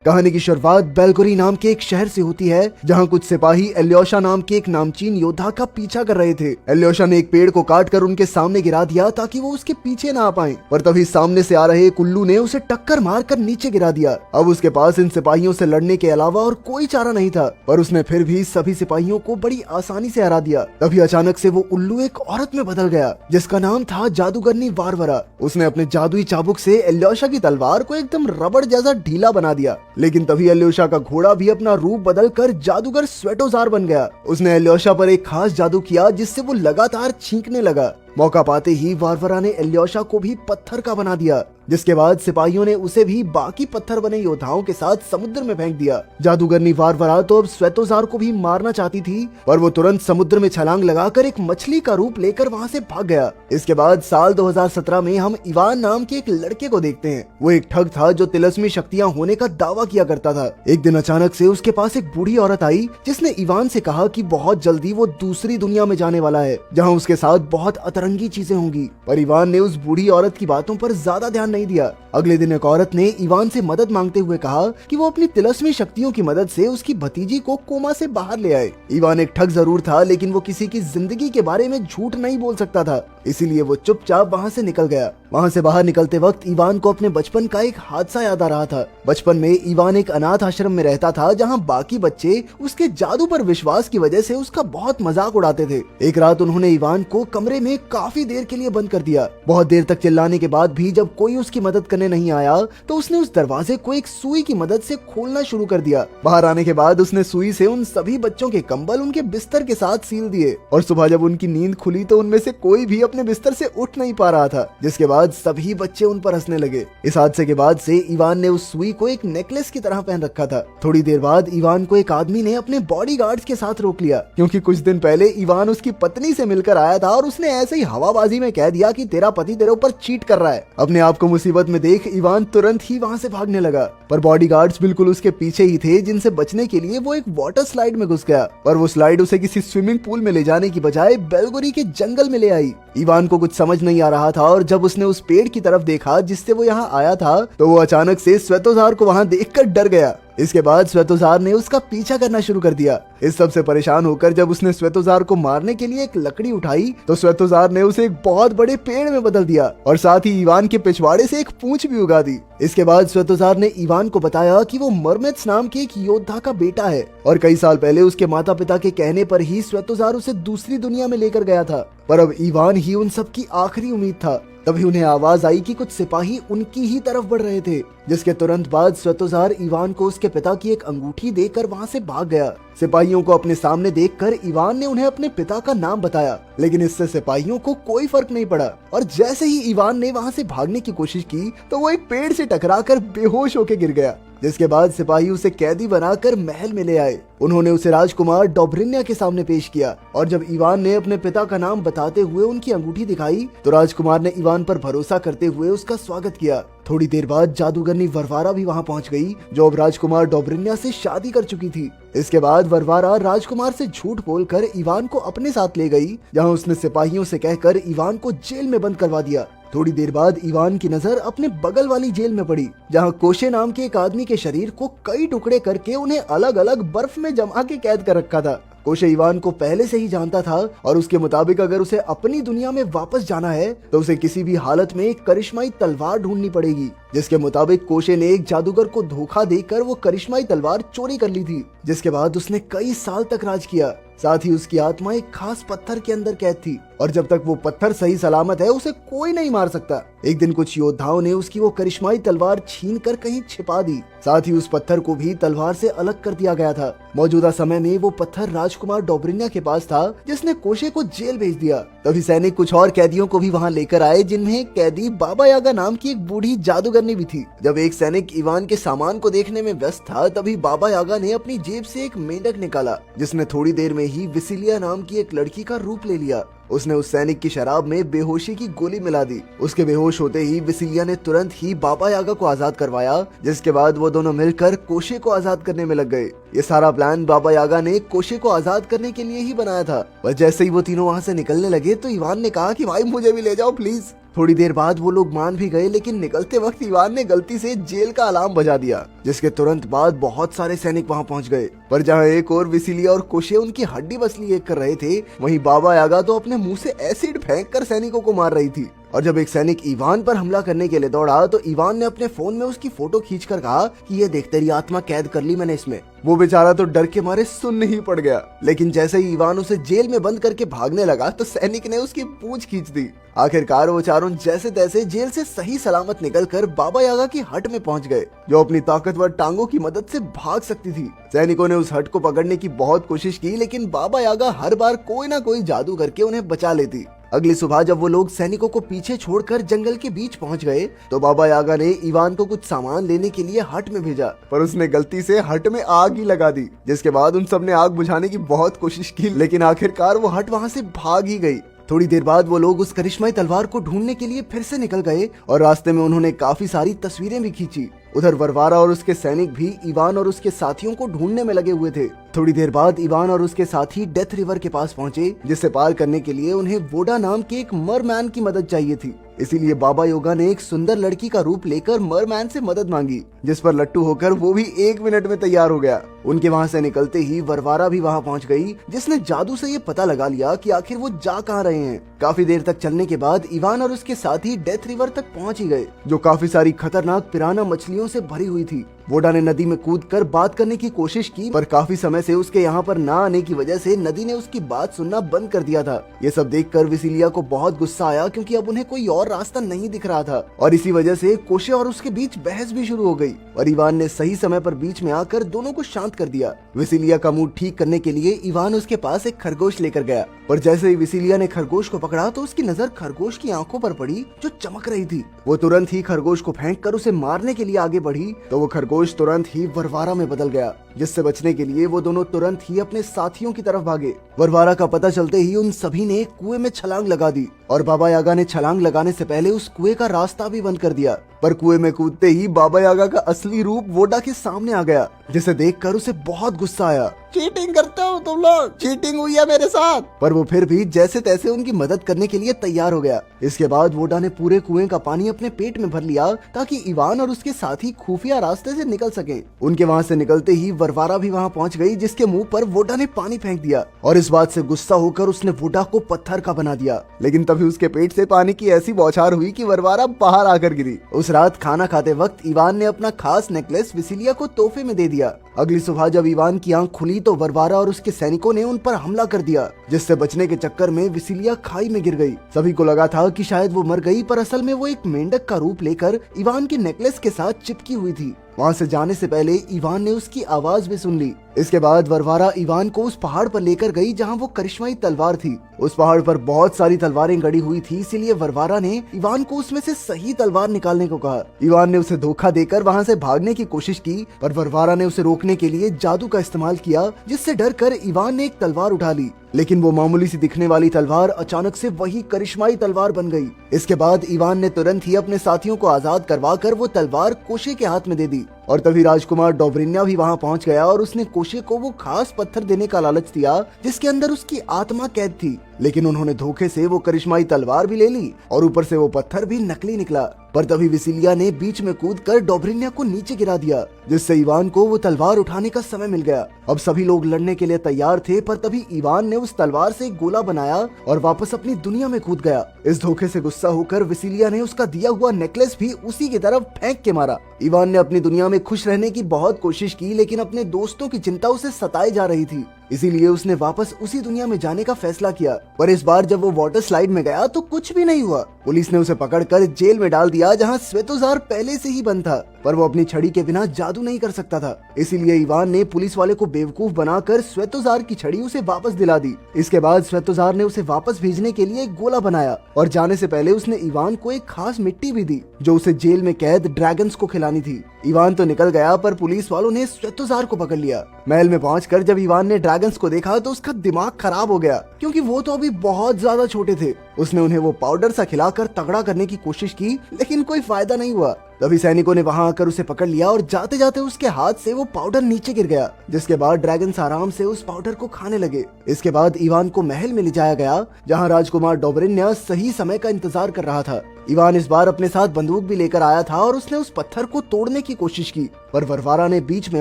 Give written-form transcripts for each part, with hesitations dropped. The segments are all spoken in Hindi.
कहानी की शुरुआत बेलगोरी नाम के एक शहर से होती है, जहाँ कुछ सिपाही एल्योशा नाम के एक नामचीन योद्धा का पीछा कर रहे थे। एल्योशा ने एक पेड़ को काटकर उनके सामने गिरा दिया ताकि वो उसके पीछे ना आ पाए, पर तभी सामने से आ रहे एक उल्लू ने उसे टक्कर मारकर नीचे गिरा दिया। अब उसके पास इन सिपाहियों से लड़ने के अलावा और कोई चारा नहीं था, पर उसने फिर भी सभी सिपाहियों को बड़ी आसानी से हरा दिया। तभी अचानक से वो उल्लू एक औरत में बदल गया, जिसका नाम था जादूगरनी वारवरा। उसने अपने जादुई चाबुक से एल्योशा की तलवार को एकदम रबड़ जैसा ढीला बना दिया, लेकिन तभी एल्योशा का घोड़ा भी अपना रूप बदलकर जादूगर स्वेटोजार बन गया। उसने एल्योशा पर एक खास जादू किया, जिससे वो लगातार छींकने लगा। मौका पाते ही वारवरा ने एल्योशा को भी पत्थर का बना दिया, जिसके बाद सिपाहियों ने उसे भी बाकी पत्थर बने योद्धाओं के साथ समुद्र में फेंक दिया। जादूगरनी वारवरा तो अब स्वेतोजार को भी मारना चाहती थी, पर वो तुरंत समुद्र में छलांग लगाकर एक मछली का रूप लेकर वहाँ से भाग गया। इसके बाद साल 2017 में हम इवान नाम के एक लड़के को देखते हैं। वो एक ठग था जो तिलस्मी शक्तियाँ होने का दावा किया करता था। एक दिन अचानक से उसके पास एक बूढ़ी औरत आई, जिसने इवान से कहा कि बहुत जल्दी वो दूसरी दुनिया में जाने वाला है, जहाँ उसके साथ बहुत अतरंगी चीजें होंगी। पर इवान ने उस बूढ़ी औरत की बातों पर ज्यादा ध्यान नहीं दिया। अगले दिन एक औरत ने इवान से मदद मांगते हुए कहा कि वो अपनी तिलस्मी शक्तियों की मदद से उसकी भतीजी को कोमा से बाहर ले आए। इवान एक ठग जरूर था, लेकिन वो किसी की जिंदगी के बारे में झूठ नहीं बोल सकता था, इसीलिए वो चुपचाप वहाँ से निकल गया। वहाँ से बाहर निकलते वक्त इवान को अपने बचपन का एक हादसा याद आ रहा था। बचपन में इवान एक अनाथ आश्रम में रहता था, जहाँ बाकी बच्चे उसके जादू पर विश्वास की वजह से उसका बहुत मजाक उड़ाते थे। एक रात उन्होंने इवान को कमरे में काफी देर के लिए बंद कर दिया। बहुत देर तक चिल्लाने के बाद भी जब कोई उसकी मदद करने नहीं आया, तो उसने उस दरवाजे को एक सुई की मदद से खोलना शुरू कर दिया। बाहर आने के बाद उसने सुई से उन सभी बच्चों के कंबल उनके बिस्तर के साथ सील दिए, और सुबह जब उनकी नींद खुली तो उनमें से कोई भी अपने बिस्तर से उठ नहीं पा रहा था, जिसके बाद सभी बच्चे उन पर हंसने लगे। इस हादसे के बाद से इवान ने उस सुई को एक नेकलेस की तरह पहन रखा था। थोड़ी देर बाद इवान को एक आदमी ने अपने बॉडीगार्ड्स के साथ रोक लिया, क्योंकि कुछ दिन पहले इवान उसकी पत्नी से मिलकर आया था और उसने ऐसे ही हवाबाजी में कह दिया कि तेरा पति तेरे ऊपर चीट कर रहा है। अपने आप को मुसीबत में देख इवान तुरंत ही वहाँ से भागने लगा, पर बॉडीगार्ड्स बिल्कुल उसके पीछे ही थे, जिनसे बचने के लिए वो एक वाटर स्लाइड में घुस गया। पर वो स्लाइड उसे किसी स्विमिंग पूल में ले जाने की बजाय बेलगोरी के जंगल में ले आई। इवान को कुछ समझ नहीं आ रहा था, और जब उसने उस पेड़ की तरफ देखा जिससे वो यहाँ आया था, तो वो अचानक से स्वेतोजार को वहाँ देखकर डर गया। इसके बाद स्वेतोजार ने उसका पीछा करना शुरू कर दिया। इस सब से परेशान होकर जब उसने स्वेतोजार को मारने के लिए एक लकड़ी उठाई, तो स्वेतोजार ने उसे एक बहुत बड़े पेड़ में बदल दिया, और साथ ही इवान के पिछवाड़े से एक पूंछ भी उगा दी। इसके बाद स्वेतोजार ने इवान को बताया कि वो मरमेत्स नाम के एक योद्धा का बेटा है, और कई साल पहले उसके माता पिता के कहने पर ही स्वेतोजार उसे दूसरी दुनिया में लेकर गया था। पर अब इवान ही उन सब की आखिरी उम्मीद था। तभी उन्हें आवाज आई कि कुछ सिपाही उनकी ही तरफ बढ़ रहे थे, जिसके तुरंत बाद स्वेतोजार इवान को उसके पिता की एक अंगूठी देकर वहाँ से भाग गया। सिपाहियों को अपने सामने देखकर इवान ने उन्हें अपने पिता का नाम बताया, लेकिन इससे सिपाहियों को कोई फर्क नहीं पड़ा, और जैसे ही इवान ने वहाँ से भागने की कोशिश की, तो वो एक पेड़ से टकराकर बेहोश होकर गिर गया। जिसके बाद सिपाही उसे कैदी बनाकर महल में ले आए। उन्होंने उसे राजकुमार डोब्रिन्या के सामने पेश किया, और जब इवान ने अपने पिता का नाम बताते हुए उनकी अंगूठी दिखाई, तो राजकुमार ने इवान पर भरोसा करते हुए उसका स्वागत किया। थोड़ी देर बाद जादूगरनी वरवारा भी वहाँ पहुँच गई, जो अब राजकुमार डोब्रिन्या से शादी कर चुकी थी। इसके बाद वरवारा राजकुमार से झूठ बोलकर इवान को अपने साथ ले गई, जहाँ उसने सिपाहियों से कहकर इवान को जेल में बंद करवा दिया। थोड़ी देर बाद इवान की नजर अपने बगल वाली जेल में पड़ी, जहाँ कोशे नाम के एक आदमी के शरीर को कई टुकड़े करके उन्हें अलग अलग बर्फ में जमा के कैद कर रखा था। कोशे इवान को पहले से ही जानता था, और उसके मुताबिक अगर उसे अपनी दुनिया में वापस जाना है, तो उसे किसी भी हालत में एक करिश्माई तलवार ढूंढनी पड़ेगी। जिसके मुताबिक कोशे ने एक जादूगर को धोखा देकर वो करिश्माई तलवार चोरी कर ली थी, जिसके बाद उसने कई साल तक राज किया। साथ ही उसकी आत्मा एक खास पत्थर के अंदर कैद थी, और जब तक वो पत्थर सही सलामत है, उसे कोई नहीं मार सकता। एक दिन कुछ योद्धाओं ने उसकी वो करिश्माई तलवार छीन कर कहीं छिपा दी। साथ ही उस पत्थर को भी तलवार से अलग कर दिया गया था। मौजूदा समय में वो पत्थर राजकुमार डोब्रिन्या के पास था, जिसने कोशे को जेल भेज दिया। तभी सैनिक कुछ और कैदियों को भी वहाँ लेकर आए, जिनमें एक कैदी बाबा यागा नाम की एक बूढ़ी जादूगरनी भी थी। जब एक सैनिक इवान के सामान को देखने में व्यस्त था, तभी बाबा यागा ने अपनी जेब से एक मेंढक निकाला, जिसने थोड़ी देर में ही विसिलिया नाम की एक लड़की का रूप ले लिया। उसने उस सैनिक की शराब में बेहोशी की गोली मिला दी। उसके बेहोश होते ही विसिलिया ने तुरंत ही बाबा यागा को आजाद करवाया, जिसके बाद वो दोनों मिलकर कोशे को आजाद करने में लग गए। ये सारा प्लान बाबा यागा ने कोशे को आजाद करने के लिए ही बनाया था। पर जैसे ही वो तीनों वहाँ से निकलने लगे, तो इवान ने कहा कि भाई मुझे भी ले जाओ प्लीज। थोड़ी देर बाद वो लोग मान भी गए, लेकिन निकलते वक्त इवान ने गलती से जेल का अलार्म बजा दिया, जिसके तुरंत बाद बहुत सारे सैनिक वहां पहुंच गए। पर जहां एक और विसिलिया और कोशे उनकी हड्डी बसली एक कर रहे थे, वहीं बाबा यागा तो अपने मुंह से एसिड फेंक कर सैनिकों को मार रही थी। और जब एक सैनिक इवान पर हमला करने के लिए दौड़ा तो इवान ने अपने फोन में उसकी फोटो खींचकर कहा कि ये देख, तेरी आत्मा कैद कर ली मैंने इसमें। वो बेचारा तो डर के मारे सुन ही पड़ गया, लेकिन जैसे ही इवान उसे जेल में बंद करके भागने लगा तो सैनिक ने उसकी पूंछ खींच दी। आखिरकार वो चारों जैसे तैसे जेल से सही सलामत निकलकर बाबा यागा की हट में पहुंच गए, जो अपनी ताकतवर टांगों की मदद से भाग सकती थी। सैनिकों ने उस हट को पकड़ने की बहुत कोशिश की, लेकिन बाबा यागा हर बार कोई ना कोई जादू करके उन्हें बचा लेती। अगली सुबह जब वो लोग सैनिकों को पीछे छोड़कर जंगल के बीच पहुंच गए तो बाबा यागा ने इवान को कुछ सामान लेने के लिए हट में भेजा, पर उसने गलती से हट में आग ही लगा दी, जिसके बाद उन सब ने आग बुझाने की बहुत कोशिश की, लेकिन आखिरकार वो हट वहां से भाग ही गई। थोड़ी देर बाद वो लोग उस करिश्माई तलवार को ढूंढने के लिए फिर से निकल गए और रास्ते में उन्होंने काफी सारी तस्वीरें भी खींची। उधर वरवारा और उसके सैनिक भी इवान और उसके साथियों को ढूंढने में लगे हुए थे। थोड़ी देर बाद इवान और उसके साथी डेथ रिवर के पास पहुंचे, जिसे पार करने के लिए उन्हें वोडा नाम के एक मरमैन की मदद चाहिए थी। इसीलिए बाबा योगा ने एक सुंदर लड़की का रूप लेकर मरमैन से मदद मांगी, जिस पर लट्टू होकर वो भी 1 मिनट में तैयार हो गया। उनके वहां से निकलते ही वरवारा भी वहां पहुंच गई, जिसने जादू से ये पता लगा लिया कि आखिर वो जा कहाँ रहे हैं। काफी देर तक चलने के बाद इवान और उसके साथी डेथ रिवर तक पहुंच ही गए, जो काफी सारी खतरनाक पिराना मछलियों से भरी हुई थी। वोडा ने नदी में कूदकर बात करने की कोशिश की, पर काफी समय से उसके यहाँ पर ना आने की वजह से नदी ने उसकी बात सुनना बंद कर दिया था। ये सब देखकर विसिलिया को बहुत गुस्सा आया, क्योंकि अब उन्हें कोई और रास्ता नहीं दिख रहा था, और इसी वजह से कोशे और उसके बीच बहस भी शुरू हो गई। और इवान ने सही समय पर बीच में आकर दोनों को शांत कर दिया। विसिलिया का मूड ठीक करने के लिए इवान उसके पास एक खरगोश लेकर गया, पर जैसे ही विसिलिया ने खरगोश को पकड़ा तो उसकी नजर खरगोश की आंखों पर पड़ी, जो चमक रही थी। वो तुरंत ही खरगोश को फेंक कर उसे मारने के लिए आगे बढ़ी, तो वो खरगोश तुरंत ही वरवारा में बदल गया, जिससे बचने के लिए वो दोनों तुरंत ही अपने साथियों की तरफ भागे। वरवारा का पता चलते ही उन सभी ने कुएं में छलांग लगा दी, और बाबा यागा ने छलांग लगाने से पहले उस कुएं का रास्ता भी बंद कर दिया। पर कुएं में कूदते ही बाबा यागा का असली रूप वोडा के सामने आ गया, जिसे देखकर उसे बहुत गुस्सा आया। चीटिंग करते हो तुम लोग, चीटिंग हुई है मेरे साथ। पर वो फिर भी जैसे तैसे उनकी मदद करने के लिए तैयार हो गया। इसके बाद वोडा ने पूरे कुएं का पानी अपने पेट में भर लिया, ताकि इवान और उसके साथी खुफिया रास्ते से निकल सकें। उनके वहां से निकलते ही वरवारा भी वहां पहुंच गई, जिसके मुंह पर वोडा ने पानी फेंक दिया, और इस बात से गुस्सा होकर उसने वोडा को पत्थर का बना दिया। लेकिन तभी उसके पेट से पानी की ऐसी बौछार हुई कि वरवारा बाहर आकर गिरी। उस रात खाना खाते वक्त इवान ने अपना खास नेकलेस विसिलिया को तोहफे में दे दिया। अगली सुबह जब इवान की आंख खुली तो वरवारा और उसके सैनिकों ने उन पर हमला कर दिया, जिससे बचने के चक्कर में विसिलिया खाई में गिर गई। सभी को लगा था कि शायद वो मर गई, पर असल में वो एक मेंढक का रूप लेकर इवान के नेकलेस के साथ चिपकी हुई थी। वहाँ से जाने से पहले इवान ने उसकी आवाज भी सुन ली। इसके बाद वरवारा इवान को उस पहाड़ पर लेकर गई जहाँ वो करिश्माई तलवार थी। उस पहाड़ पर बहुत सारी तलवारें गड़ी हुई थी, इसीलिए वरवारा ने इवान को उसमें से सही तलवार निकालने को कहा। इवान ने उसे धोखा देकर वहाँ से भागने की कोशिश की, पर वरवारा ने उसे रोकने के लिए जादू का इस्तेमाल किया, जिससे डर कर इवान ने एक तलवार उठा ली। लेकिन वो मामूली सी दिखने वाली तलवार अचानक से वही करिश्माई तलवार बन गई। इसके बाद इवान ने तुरंत ही अपने साथियों को आजाद करवाकर वो तलवार कोशे के हाथ में दे दी, और तभी राजकुमार डोब्रिन्या भी वहां पहुंच गया और उसने कोशे को वो खास पत्थर देने का लालच दिया, जिसके अंदर उसकी आत्मा कैद थी। लेकिन उन्होंने धोखे से वो करिश्माई तलवार भी ले ली, और ऊपर से वो पत्थर भी नकली निकला। पर तभी विसिलिया ने बीच में कूदकर डोब्रिन्या को नीचे गिरा दिया, जिससे इवान को वो तलवार उठाने का समय मिल गया। अब सभी लोग लड़ने के लिए तैयार थे, पर तभी इवान ने उस तलवार से एक गोला बनाया और वापस अपनी दुनिया में कूद गया। इस धोखे से गुस्सा होकर विसिलिया ने उसका दिया हुआ नेकलेस भी उसी की तरफ फेंक के मारा। इवान ने अपनी दुनिया में खुश रहने की बहुत कोशिश की, लेकिन अपने दोस्तों की चिंता उसे सताए जा रही थी, इसीलिए उसने वापस उसी दुनिया में जाने का फैसला किया। पर इस बार जब वो वाटर स्लाइड में गया तो कुछ भी नहीं हुआ। पुलिस ने उसे पकड़कर जेल में डाल दिया, जहां स्वेतोजार पहले से ही बंद था, पर वो अपनी छड़ी के बिना जादू नहीं कर सकता था। इसीलिए इवान ने पुलिस वाले को बेवकूफ बनाकर स्वेतोजार की छड़ी उसे वापस दिला दी। इसके बाद स्वेतोजार ने उसे वापस भेजने के लिए एक गोला बनाया, और जाने से पहले उसने इवान को एक खास मिट्टी भी दी, जो उसे जेल में कैद ड्रैगन्स को खिलानी थी। इवान तो निकल गया, पर पुलिस वालों ने स्वेतोजार को पकड़ लिया। महल में पहुंचकर जब इवान ने ड्रैगन्स को देखा तो उसका दिमाग खराब हो गया, क्योंकि वो तो अभी बहुत ज्यादा छोटे थे। उसने उन्हें वो पाउडर सा खिलाकर तगड़ा करने की कोशिश की, लेकिन कोई फायदा नहीं हुआ। तभी सैनिकों ने वहां आकर उसे पकड़ लिया, और जाते जाते उसके हाथ से वो पाउडर नीचे गिर गया, जिसके बाद ड्रैगन्स आराम से उस पाउडर को खाने लगे। इसके बाद इवान को महल में ले जाया गया, जहां राजकुमार डोब्रिन्या सही समय का इंतजार कर रहा था। इवान इस बार अपने साथ बंदूक भी लेकर आया था और उसने उस पत्थर को तोड़ने की कोशिश की, पर वरवारा ने बीच में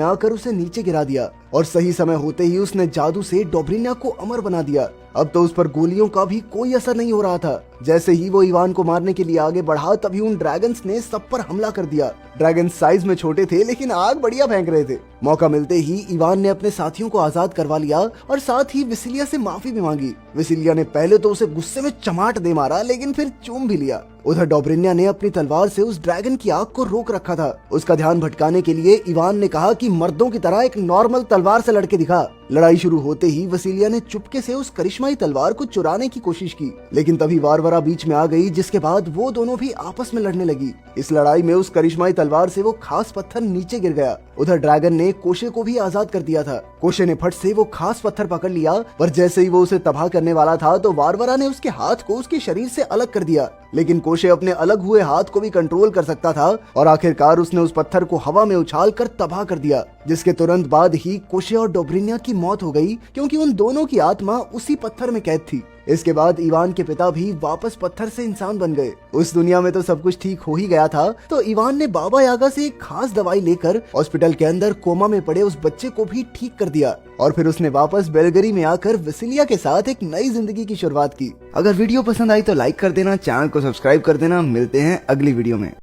आकर उसे नीचे गिरा दिया और सही समय होते ही उसने जादू से डोब्रिन्या को अमर बना दिया। अब तो उस पर गोलियों का भी कोई असर नहीं हो रहा था। जैसे ही वो इवान को मारने के लिए आगे बढ़ा, तभी उन ड्रैगन्स ने सब पर हमला कर दिया। ड्रैगन साइज में छोटे थे लेकिन आग बढ़िया फेंक रहे थे। मौका मिलते ही इवान ने अपने साथियों को आजाद करवा लिया और साथ ही विसिलिया से माफी भी मांगी। विसिलिया ने पहले तो उसे गुस्से में चमाट दे मारा, लेकिन फिर चूम भी लिया। उधर डोब्रिन्या ने अपनी तलवार से उस ड्रैगन की आग को रोक रखा था। उसका ध्यान भटकाने के लिए इवान ने कहा कि मर्दों की तरह एक नॉर्मल तलवार से लड़के दिखा। लड़ाई शुरू होते ही वसीलिया ने चुपके से उस करिश्माई तलवार को चुराने की कोशिश की, लेकिन तभी वारवरा बीच में आ गई, जिसके बाद वो दोनों भी आपस में लड़ने लगी। इस लड़ाई में उस करिश्माई तलवार से वो खास पत्थर नीचे गिर गया। उधर ड्रैगन ने कोशे को भी आजाद कर दिया था। कोशे ने फट से वो खास पत्थर पकड़ लिया, पर जैसे ही वो उसे तबाह करने वाला था तो वारवरा ने उसके हाथ को उसके शरीर से अलग कर दिया। लेकिन कोशे अपने अलग हुए हाथ को भी कंट्रोल कर सकता था और आखिरकार उसने उस पत्थर को हवा में उछाल कर तबाह कर दिया, जिसके तुरंत बाद ही कोशे और डोब्रिन्या की मौत हो गई, क्योंकि उन दोनों की आत्मा उसी पत्थर में कैद थी। इसके बाद इवान के पिता भी वापस पत्थर से इंसान बन गए। उस दुनिया में तो सब कुछ ठीक हो ही गया था, तो इवान ने बाबा यागा से एक खास दवाई लेकर हॉस्पिटल के अंदर कोमा में पड़े उस बच्चे को भी ठीक कर दिया और फिर उसने वापस बेलगरी में आकर विसिलिया के साथ एक नई जिंदगी की शुरुआत की। अगर वीडियो पसंद आई तो लाइक कर देना, चैनल को सब्सक्राइब कर देना। मिलते हैं अगली वीडियो में।